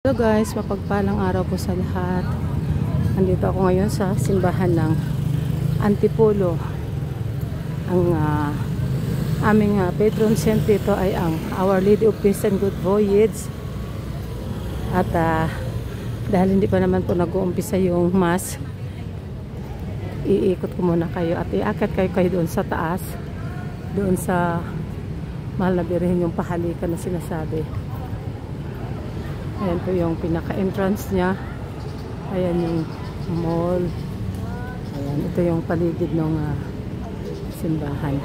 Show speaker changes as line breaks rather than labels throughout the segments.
Hello guys, mapagpalang araw po sa lahat. Andito ako ngayon sa simbahan ng Antipolo. Ang aming patron saint dito ay ang Our Lady of Peace and Good Voyage. At dahil hindi pa naman po nag-uumpisa yung mass, iikot ko muna kayo at iakyat kayo doon sa taas, doon sa mahal na birhen, yung pahalikan na sinasabi. Ayan po yung pinaka-entrance niya. Ayan yung mall. Ayan, ito yung paligid ng simbahan.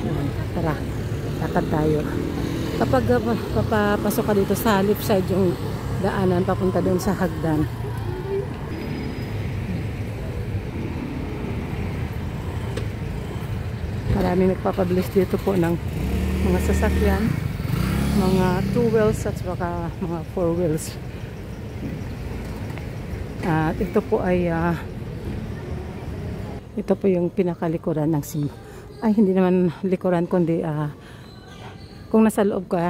Ayan, tara, lakad tayo. Kapag papasok ka dito sa left side yung daanan papunta doon sa hagdan. Maraming nagpapabless dito po ng mga sasakyan, mga 2 wheels at saka mga 4 wheels. At ito po ay ito po yung pinakalikuran ng simbahan. Ay, hindi naman likuran kundi kung nasa loob ka,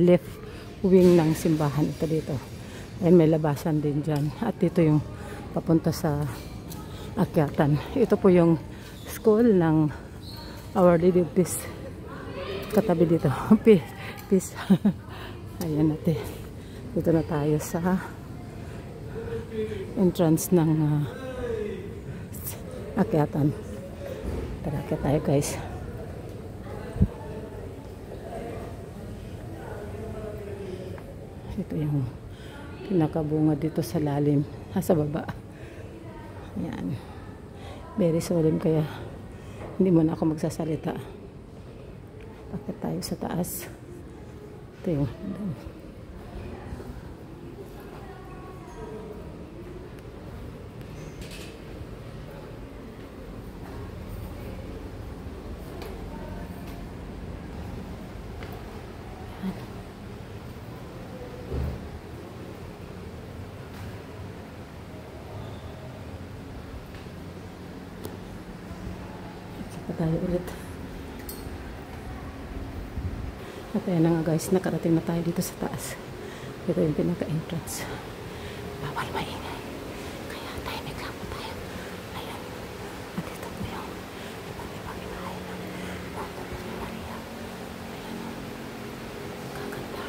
left wing ng simbahan ito dito. Ayan, may labasan din dyan. At ito yung papunta sa akyatan. Ito po yung school ng Our Lady of Peace. Katabi dito. Peace. Ayan natin. Dito na tayo sa entrance ng akyatan. Tara, akyat tayo guys. Ito yung pinakabunga dito sa lalim. Sa baba. Ayan. Very solemn kaya hindi mo na ako magsasalita. Akyat tayo sa taas. Ito yung tayo ulit. At ayan na nga guys, nakarating na tayo dito sa taas. Ito yung pinaka-entrance. Bawal maingay. Kaya tahimik lang po tayo. Ayan. At ito po yung iba't ibang imahe ng Santa Maria. Ayan. Kakanta.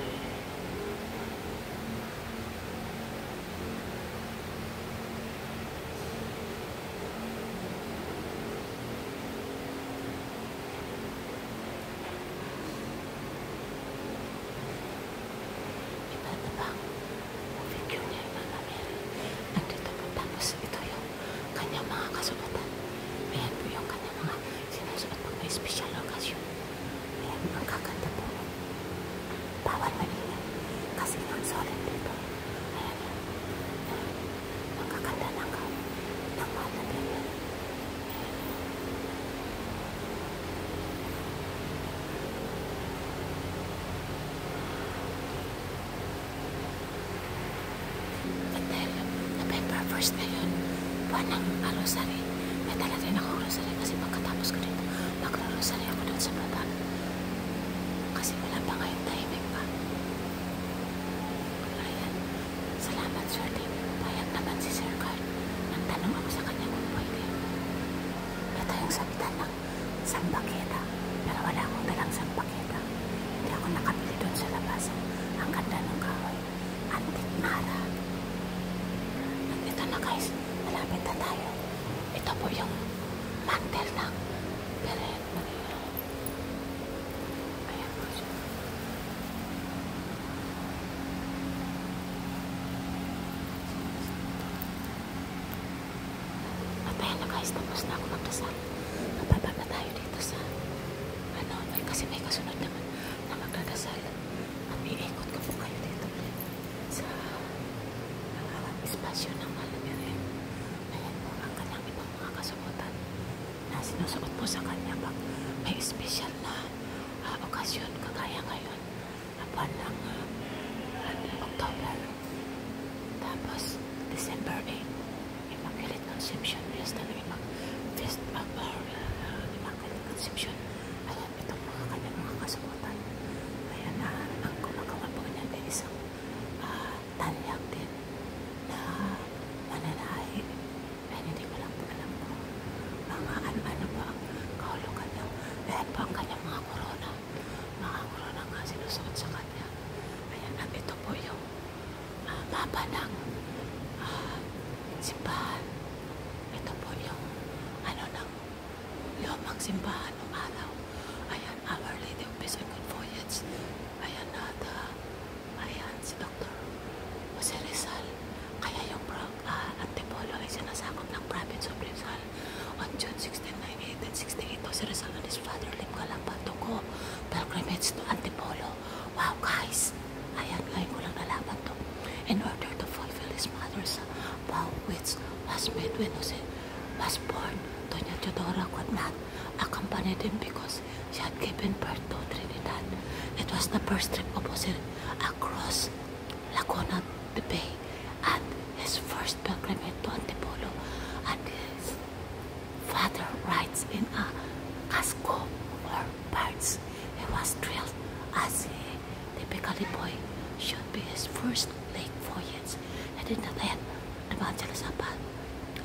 First na yun, buwan ng rosary. May dala rin ako rosary kasi pagkatapos ko dito, magro-rosary ako doon sa baba. Kasi wala pa ngayon timing pa. Ayan. Salamat, Sir Tim. Payag naman si Sir Carl. Nagtanong ako sa kanya kung pwede. Ito yung sabitan ng sampaketa. Pero wala akong dalang sampaketa. Hindi ako nakabili doon sa labas. Ang ganda ng kahoy. Antik nara. Guys, malapit na tayo. Ito po yung mantel ng Birhen Maria. Ayan po siya. At ayan na guys, tapos na ako magdasal. Kapabag na tayo dito sa kasi may kasunod naman na magdadasal. At iikot ko po kayo dito sa espasyo ng Birhen. Ayan po ang kanyang ibang mga kasuotan na sinusuot po sa kanya pag may special na okasyon kagaya ngayon buwan ng October. Tapos December 8, Immaculate Conception, Fiesta ng Immaculate Conception. Ayan, itong mga kanyang mga kasuotan. Ayan, ang gumagawa po niyan ay isang mapa ng simbahan. Ito po yung ano ng lumang simbahan ng araw. Ayan, Our Lady of Peace and Good Voyage. Ayan na, ayan si Dr. Jose Rizal. Kaya yung Antipolo ay sinasakop ng province of Rizal. On June 16, 1868, Jose Rizal and his father Lim Calamba to go pilgrimage to Antipolo. Wow guys! Ayan, ngayon ko lang nalaman to. In order to fulfill his mother's vow, which was made when Jose was born, Doña Teodora could not accompany him because she had given birth to Trinidad. It was the first trip of Jose across Laguna de Bay and his first pilgrimage to Antipolo. And his father writes in a casco or parts. He was thrilled as he typically boy should be his first lake voyage. He did not end Evangelist Abad.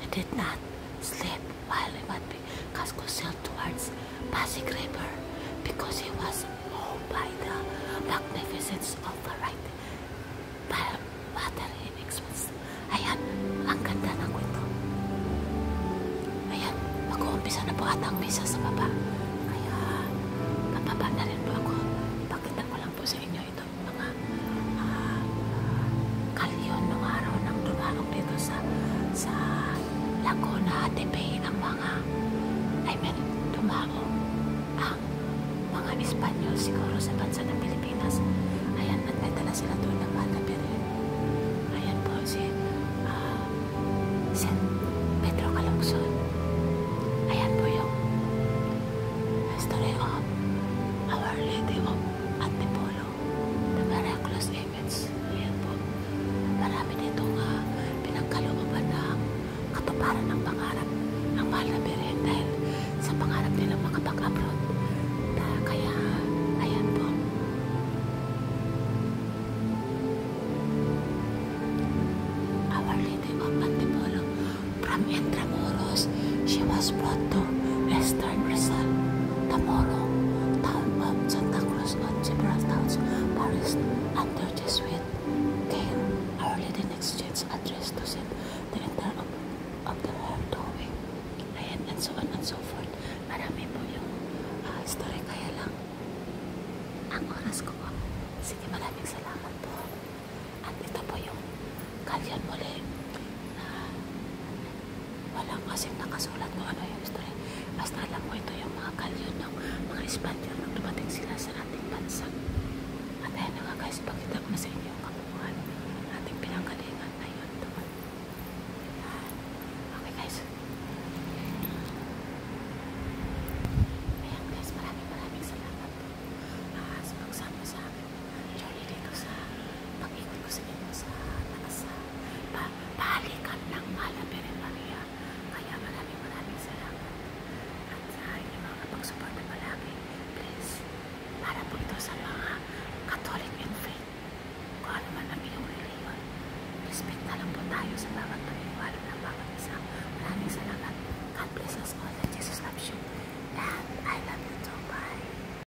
He did not sleep while he went Casco sailed towards Pasig River because he was awed by the magnificence of the right water he experienced. Ayan, ang ganda ng kwento. Ayan, mag-uumpisa na po ata ang misa sa baba. Kaya, bababa na rin po ako. Pakita ko lang po sa inyo ito mga kalyon ng araw ng dumaong dito sa Laguna de Bay ang mga dumaong ang mga Espanyol siguro sa bansa ng Pilipinas. Ayan, at may dala sila doon ng Malapirin. Ayan po si San Pedro Calungsod. Ayan po yung story of Our Lady of Antipolo, the miraculous image. Ayan po. Marami ditong pinagkalooban ng katuparan ng pangarap ng mahal na Birhen dahil sa pangarap nilang makapag-abroad. Kaya, ayan po. Our Lady of Antipolo, from Intramuros, she was brought to Eastern Rizal, Tamoro, town of Santa Cruz on Gibraltar's Paris, under Jesuit care. Our Lady next exchange address to send the entire of the world going. Ayan, and so on and so forth. Marami po yung story, kaya lang ang oras ko. Sige, maraming salamat po. At ito po yung kalyan muli na walang kasing nakasulat kung ano yung story. Basta alam mo ito yung mga kalyon ng mga Espanyol nang dumating sila sa ating bansa. At ayan nga